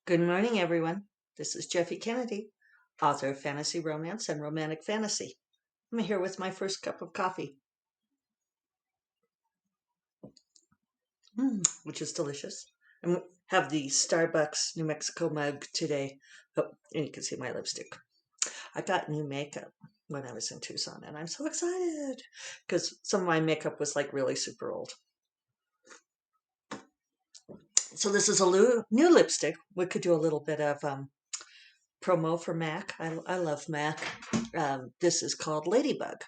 Good morning, everyone. This is Jeffe Kennedy, author of fantasy romance and romantic fantasy. I'm here with my first cup of coffee, which is delicious. I have the Starbucks New Mexico mug today. Oh, and you can see my lipstick. I got new makeup when I was in Tucson, and I'm so excited because some of my makeup was like really super old. So this is a new lipstick. We could do a little bit of promo for MAC. I love MAC. This is called Ladybug,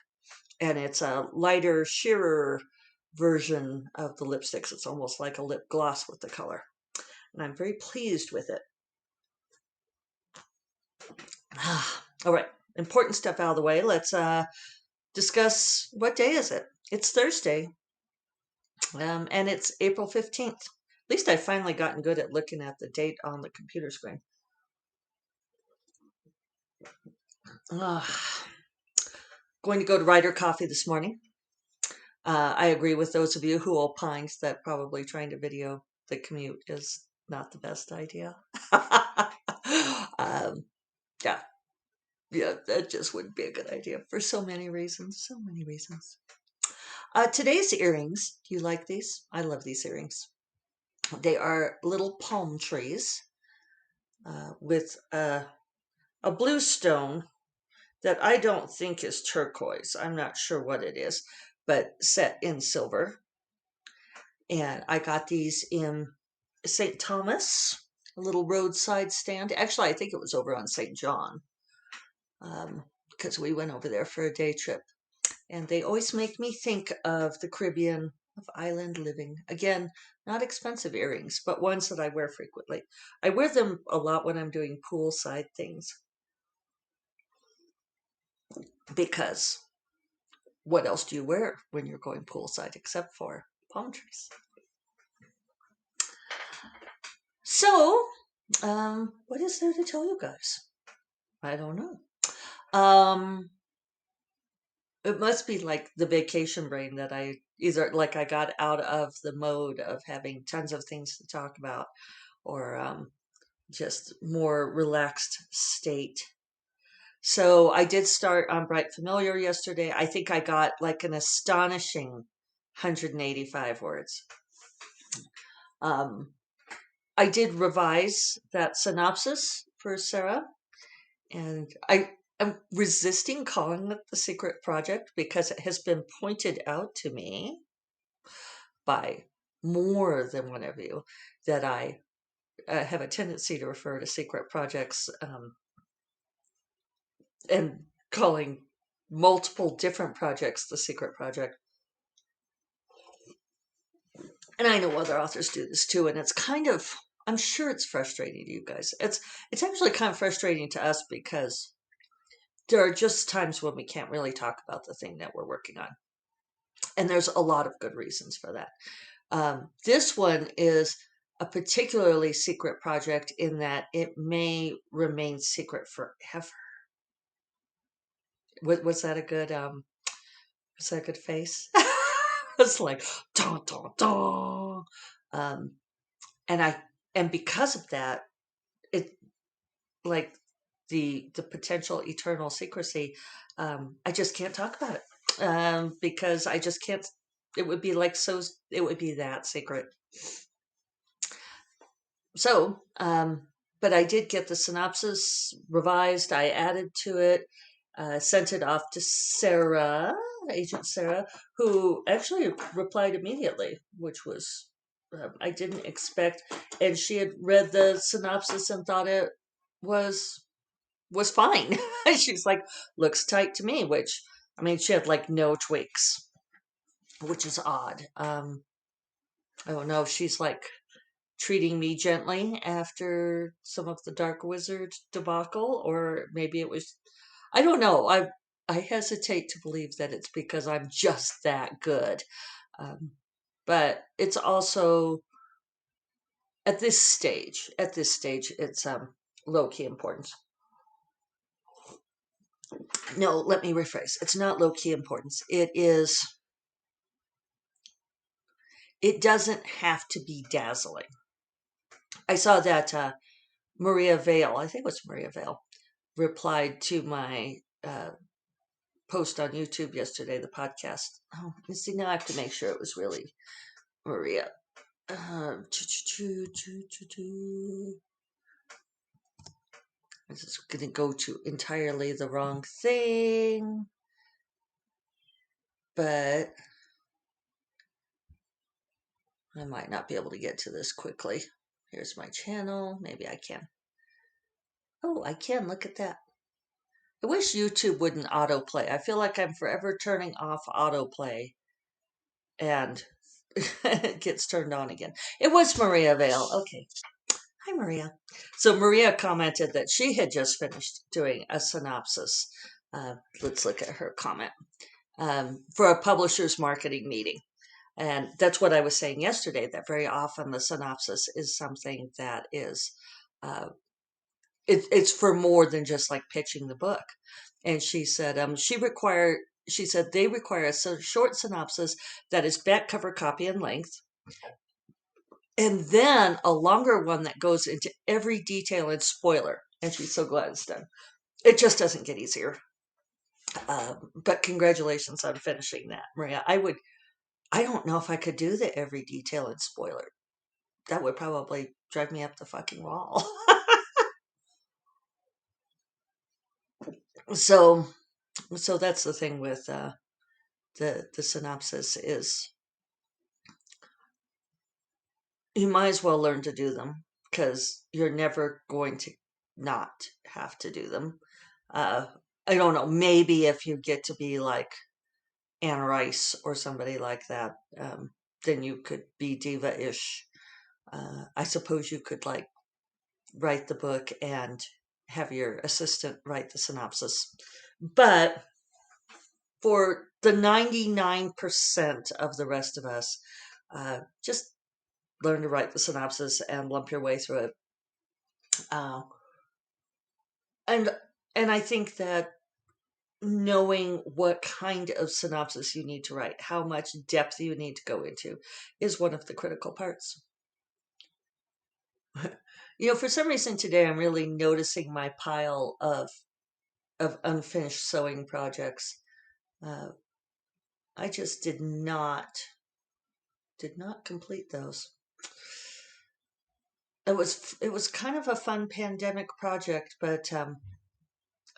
and it's a lighter, sheerer version of the lipsticks. It's almost like a lip gloss with the color, and I'm very pleased with it. All right, important stuff out of the way. Let's discuss what day is it. It's Thursday, and it's April 15th. At least I've finally gotten good at looking at the date on the computer screen. Going to go to Ryder Coffee this morning. I agree with those of you who opines that probably trying to video the commute is not the best idea. Yeah, that just wouldn't be a good idea for so many reasons. So many reasons. Today's earrings. Do you like these? I love these earrings. They are little palm trees with a blue stone that I don't think is turquoise. I'm not sure what it is, but set in silver. And I got these in St. Thomas, a little roadside stand. Actually, I think it was over on St. John, because we went over there for a day trip. And they always make me think of the Caribbean, of island living. Again, not expensive earrings, but ones that I wear frequently. I wear them a lot when I'm doing poolside things, because what else do you wear when you're going poolside except for palm trees? So, what is there to tell you guys? I don't know. It must be like the vacation brain that I either like I got out of the mode of having tons of things to talk about, or just more relaxed state. So I did start on Bright Familiar yesterday. I think I got like an astonishing 185 words. I did revise that synopsis for Sarah, and I'm resisting calling it the secret project because it has been pointed out to me by more than one of you that I have a tendency to refer to secret projects, and calling multiple different projects the secret project. And I know other authors do this too, and it's kind of, I'm sure it's frustrating to you guys. It's actually kind of frustrating to us because there are just times when we can't really talk about the thing that we're working on. And there's a lot of good reasons for that. This one is a particularly secret project in that it may remain secret forever. Was that a good was that a good face? It's like dun, dun, dun. And because of that, it like the potential eternal secrecy, I just can't talk about it, because I just can't. It would be like it would be that secret. So, but I did get the synopsis revised. I added to it, sent it off to Sarah, Agent Sarah, who actually replied immediately, which was I didn't expect. And she had read the synopsis and thought it was fine. She's like, looks tight to me, which, I mean, she had like no tweaks, which is odd. I don't know if she's like treating me gently after some of the Dark Wizard debacle, or maybe it was, I don't know. I hesitate to believe that it's because I'm just that good. But it's also at this stage, it's low key importance. No, let me rephrase. It's not low key importance. It doesn't have to be dazzling. I saw that Maria Vale, I think it was Maria Vale, replied to my post on YouTube yesterday, the podcast. Oh, you see, now I have to make sure it was really Maria. I'm just going to go to entirely the wrong thing, but I might not be able to get to this quickly. Here's my channel. Maybe I can. Oh, I can. Look at that. I wish YouTube wouldn't autoplay. I feel like I'm forever turning off autoplay and it gets turned on again. It was Maria Vale. Okay. Hi, Maria. So Maria commented that she had just finished doing a synopsis. Let's look at her comment for a publisher's marketing meeting. And that's what I was saying yesterday, that very often the synopsis is something that is, it's for more than just like pitching the book. And she said, she said they require a short synopsis that is back cover copy in length, and then a longer one that goes into every detail and spoiler. And she's so glad it's done. It just doesn't get easier. But congratulations on finishing that, Maria. I don't know if I could do the every detail and spoiler. That would probably drive me up the fucking wall. so, so that's the thing with the synopsis is you might as well learn to do them because you're never going to not have to do them. I don't know. Maybe if you get to be like Anne Rice or somebody like that, then you could be diva-ish. I suppose you could like write the book and have your assistant write the synopsis. But for the 99% of the rest of us, just learn to write the synopsis and lump your way through it. Uh, and and I think that knowing what kind of synopsis you need to write, how much depth you need to go into, is one of the critical parts. For some reason today, I'm really noticing my pile of unfinished sewing projects. I just did not complete those. It was kind of a fun pandemic project, but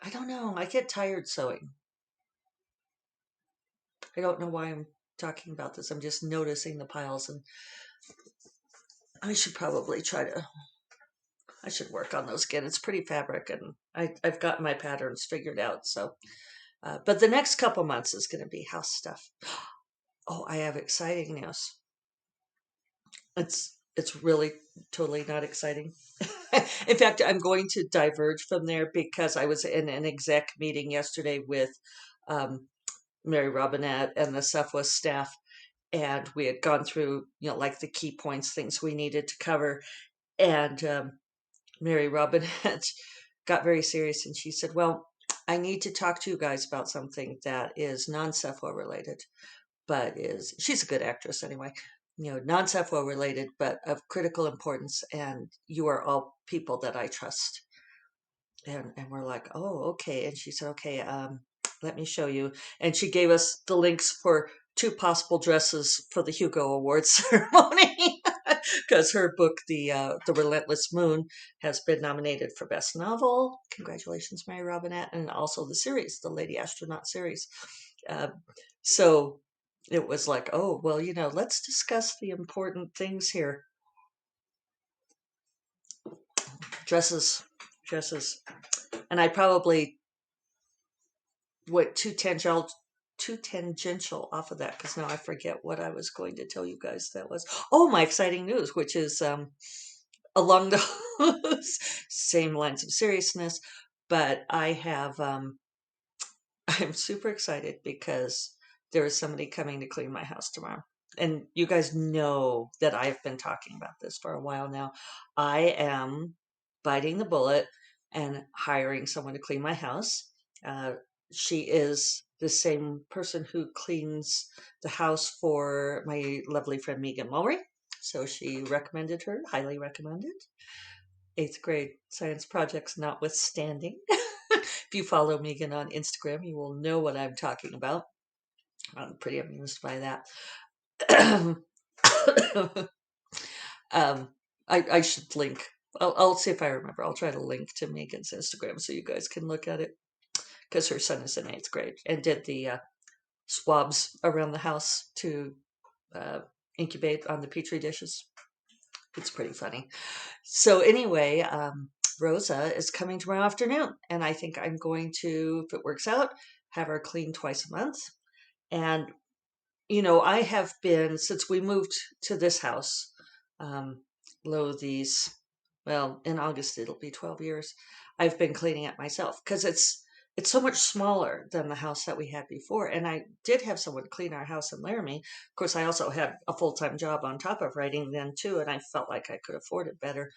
I don't know. I get tired sewing. I don't know why I'm talking about this. I'm just noticing the piles, and I should probably I should work on those again. It's pretty fabric, and I've got my patterns figured out. So, but the next couple months is going to be house stuff. Oh, I have exciting news. It's really totally not exciting. In fact, I'm going to diverge from there because I was in an exec meeting yesterday with Mary Robinette and the Cephas staff, and we had gone through, like the key points, things we needed to cover. And Mary Robinette got very serious and she said, well, I need to talk to you guys about something that is non-Cepho related, but she's a good actress anyway, non-Cepho related, but of critical importance. And you are all people that I trust. And we're like, oh, okay. And she said, okay, let me show you. And she gave us the links for 2 possible dresses for the Hugo Awards ceremony because her book, the Relentless Moon, has been nominated for Best Novel. Congratulations, Mary Robinette, and also the series, the Lady Astronaut series. So it was like, oh, well, let's discuss the important things here. Dresses. And I probably went too tangential off of that because now I forget what I was going to tell you guys. That was my exciting news, which is along those same lines of seriousness. But I have I'm super excited because there is somebody coming to clean my house tomorrow. And you guys know that I've been talking about this for a while now. I am biting the bullet and hiring someone to clean my house. She is the same person who cleans the house for my lovely friend Megan Mulry. So she recommended her, highly recommended. eighth grade science projects notwithstanding. If you follow Megan on Instagram, you will know what I'm talking about. I'm pretty amused by that. um, I should link. I'll see if I remember. I'll try to link to Megan's Instagram so you guys can look at it, because her son is in eighth grade and did the swabs around the house to uh, incubate on the petri dishes. It's pretty funny. So anyway, Rosa is coming tomorrow afternoon, and I think I'm going to, if it works out, have her clean twice a month. And I have been, since we moved to this house, um, lo these, well, in August it'll be 12 years. I've been cleaning it myself because it's so much smaller than the house that we had before. And I did have someone clean our house in Laramie. Of course, I also had a full-time job on top of writing then too, and I felt like I could afford it better.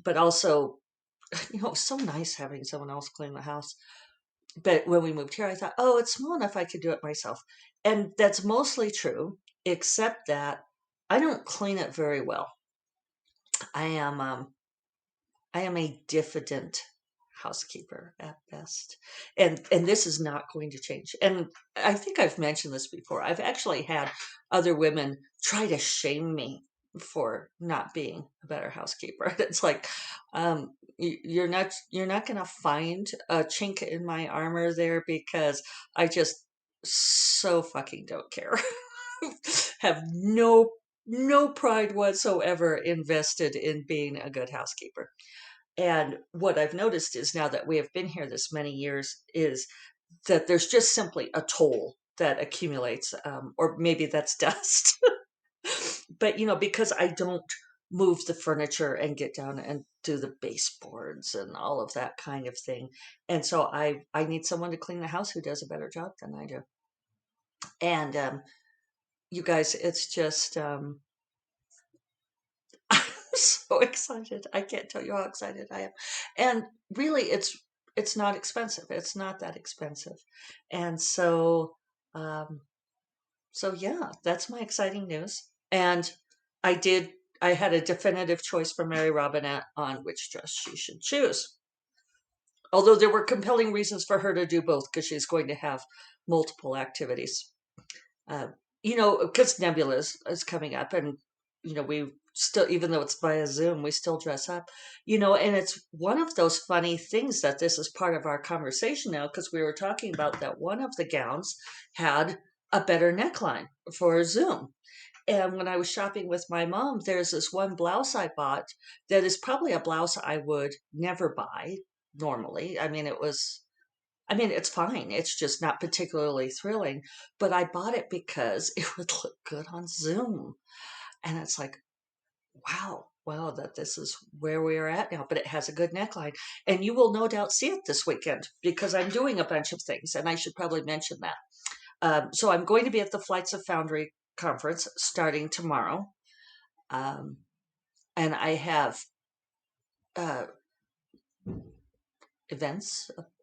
But also, it was so nice having someone else clean the house. But when we moved here, I thought, oh, it's small enough I could do it myself. And that's mostly true, except that I don't clean it very well. I am I am a diffident housekeeper at best. And this is not going to change. And I think I've mentioned this before. I've actually had other women try to shame me for not being a better housekeeper. It's like, you're not going to find a chink in my armor there, because I just so fucking don't care. Have no pride whatsoever invested in being a good housekeeper. And what I've noticed is, now that we have been here this many years, is that there's just simply a toll that accumulates, or maybe that's dust. But because I don't move the furniture and get down and do the baseboards and all of that kind of thing, and so I need someone to clean the house who does a better job than I do. And you guys, it's just I'm so excited. I can't tell you how excited I am. And really, it's not expensive. It's not that expensive. And um, so yeah, that's my exciting news. And I did. I had a definitive choice from Mary Robinette on which dress she should choose. Although there were compelling reasons for her to do both, because she's going to have multiple activities. uh, because Nebula is coming up, and we still, even though it's via Zoom, we still dress up, and it's one of those funny things that this is part of our conversation now, because we were talking about that one of the gowns had a better neckline for Zoom. And when I was shopping with my mom, there's this one blouse I bought that is probably a blouse I would never buy normally. It's fine. It's just not particularly thrilling, but I bought it because it would look good on Zoom. And it's like, wow, that this is where we are at now, but it has a good neckline. And you will no doubt see it this weekend, because I'm doing a bunch of things, and I should probably mention that. So I'm going to be at the Flights of Foundry conference starting tomorrow. Um, and I have uh,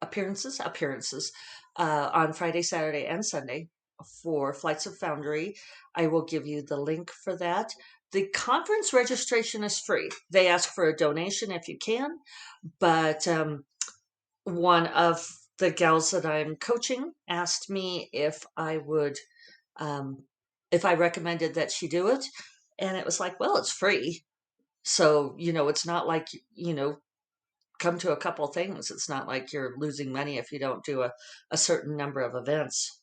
appearances on Friday, Saturday, and Sunday for Flights of Foundry. I will give you the link for that. The conference registration is free. They ask for a donation if you can, but one of the gals that I'm coaching asked me um, if I recommended that she do it, and it was like, well, it's free, so it's not like come to a couple things. It's not like you're losing money if you don't do a certain number of events.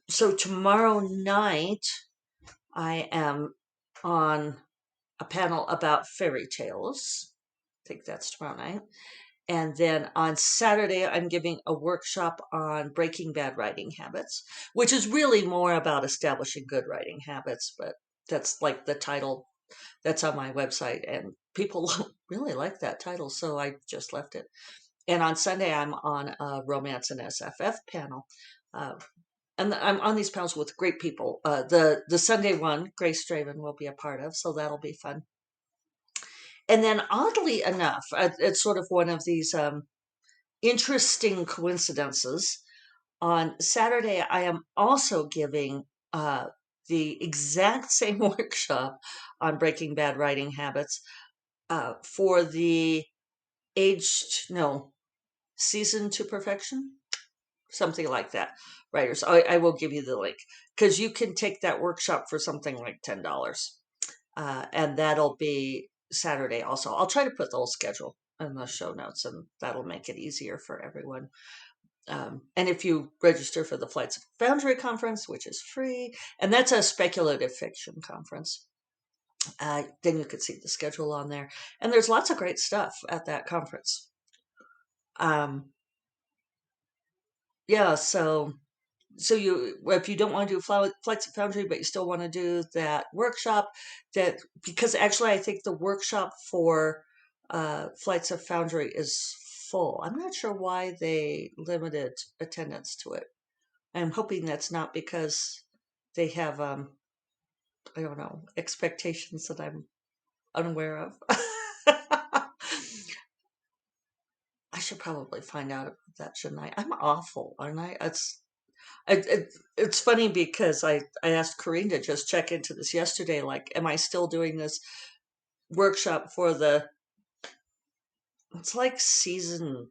So tomorrow night, I am on a panel about fairy tales. I think that's tomorrow night. And then on Saturday, I'm giving a workshop on breaking bad writing habits, which is really more about establishing good writing habits, but that's like the title that's on my website, and people really like that title, so I just left it. And on Sunday, I'm on a romance and SFF panel. Uh, and I'm on these panels with great people. The Sunday one, Grace Draven will be a part of, so that'll be fun. And then, oddly enough, it's sort of one of these interesting coincidences. On Saturday, I am also giving the exact same workshop on breaking bad writing habits, for the aged, no, seasoned to perfection, something like that. Writers, I will give you the link because you can take that workshop for something like $10, and that'll be Saturday also. I'll try to put the whole schedule in the show notes, and that'll make it easier for everyone. And if you register for the Flights of Foundry conference, which is free, and that's a speculative fiction conference, then you could see the schedule on there. And there's lots of great stuff at that conference. Um, yeah, so you, if you don't want to do Flights of Foundry, but you still want to do that workshop, that because actually I think the workshop for Flights of Foundry is full. I'm not sure why they limited attendance to it. I'm hoping that's not because they have I don't know, expectations that I'm unaware of. I should probably find out about that, shouldn't I? I'm awful, aren't I? It's funny because I asked Corrine to just check into this yesterday. Like, am I still doing this workshop for the? It's like season.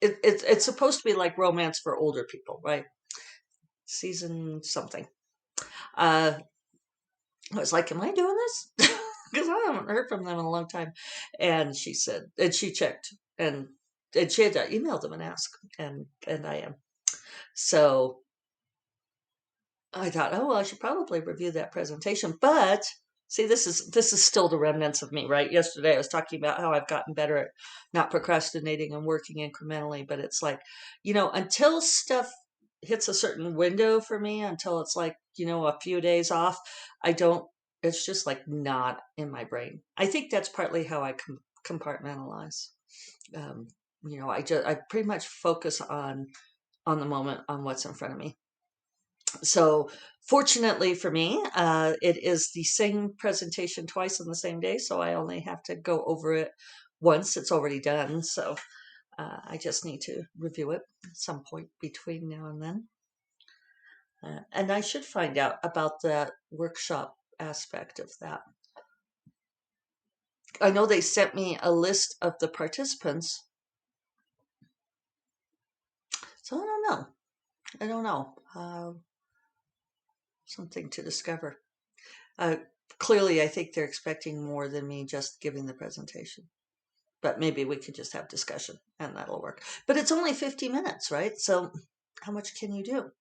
It's supposed to be like romance for older people, right? Season something. I was like, am I doing this? Because I haven't heard from them in a long time. And she said, and she checked, and she had to email them and ask, and I am. So I thought, oh well, I should probably review that presentation. But see, this is still the remnants of me, right? Yesterday I was talking about how I've gotten better at not procrastinating and working incrementally, but it's like, until stuff hits a certain window for me, until it's like, a few days off, I don't, it's just like not in my brain. I think that's partly how I compartmentalize. Um, I pretty much focus on the moment, on what's in front of me. So fortunately for me, it is the same presentation twice in the same day, so I only have to go over it once. It's already done, so I just need to review it at some point between now and then. And I should find out about the workshop aspect of that. I know they sent me a list of the participants, so I don't know. I don't know. Something to discover. Uh, Clearly, I think they're expecting more than me just giving the presentation. But maybe we could just have discussion and that'll work. But it's only 50 minutes, right? So how much can you do?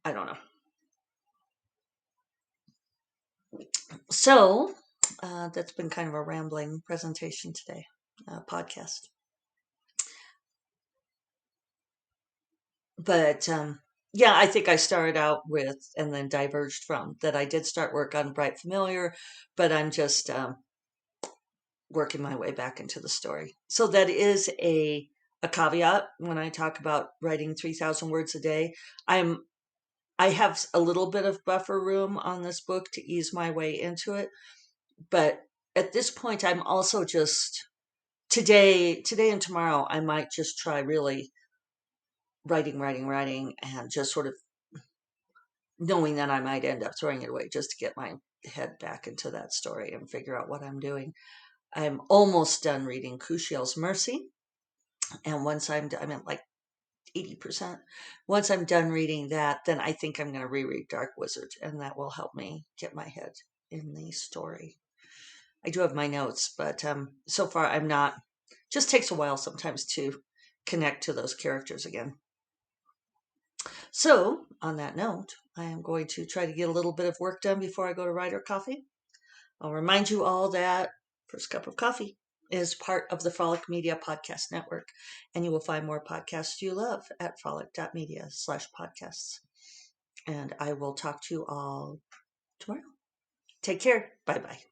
I don't know. So that's been kind of a rambling presentation today, podcast. But yeah, I think I started out with and then diverged from that. I did start work on Bright Familiar, but I'm just working my way back into the story. So that is a caveat when I talk about writing 3,000 words a day. I have a little bit of buffer room on this book to ease my way into it, but at this point, I'm also just today and tomorrow. I might just try really writing, and just sort of knowing that I might end up throwing it away just to get my head back into that story and figure out what I'm doing. I'm almost done reading Kushiel's Mercy. And once I'm at like 80%. Once I'm done reading that, then I think I'm going to reread Dark Wizard, and that will help me get my head in the story. I do have my notes, but so far I'm not. Just takes a while sometimes to connect to those characters again. So, on that note, I am going to try to get a little bit of work done before I go to Writer Coffee. I'll remind you all that First Cup of Coffee is part of the Frolic Media Podcast Network, and you will find more podcasts you love at frolic.media/podcasts. And I will talk to you all tomorrow. Take care. Bye bye.